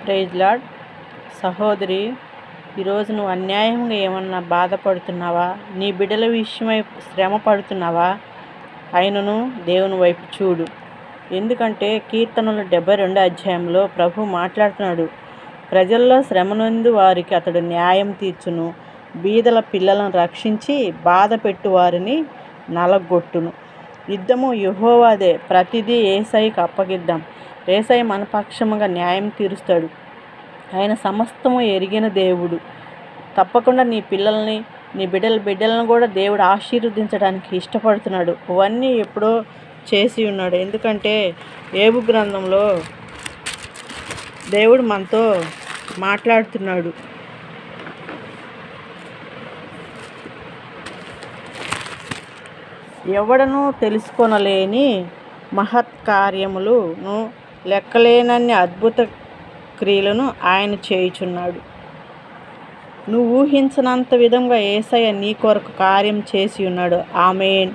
Praise lord. సహోదరి, ఈరోజు నువ్వు అన్యాయంగా ఏమన్నా బాధపడుతున్నావా? నీ బిడ్డల విషయమై శ్రమ పడుతున్నావా? అయినను దేవుని వైపు చూడు. ఎందుకంటే కీర్తనలు 72 అధ్యాయంలో ప్రభు మాట్లాడుతున్నాడు. ప్రజల్లో శ్రమనందు వారికి అతడు న్యాయం తీర్చును, బీదల పిల్లలను రక్షించి బాధ పెట్టు వారిని నలగొట్టును. యుద్ధము యెహోవాదే, ప్రతిదీ యేసయ్యకు అప్పగిద్దాం. యేసయ్య మన పక్షముగా న్యాయం తీరుస్తాడు. ఆయన సమస్తము ఎరిగిన దేవుడు. తప్పకుండా నీ పిల్లల్ని, నీ బిడ్డలను కూడా దేవుడు ఆశీర్వదించడానికి ఇష్టపడుతున్నాడు. అవన్నీ ఎప్పుడో చేసి ఉన్నాడు. ఎందుకంటే యోబు గ్రంథంలో దేవుడు మనతో మాట్లాడుతున్నాడు. ఎవడనూ తెలుసుకొనలేని మహత్కార్యములను, లెక్కలేనన్ని అద్భుత క్రియలను ఆయన చేయుచున్నాడు. నువ్వు ఊహించనంత విధంగా యేసయ్య నీ కొరకు కార్యం చేసి ఉన్నాడు. ఆమేన్.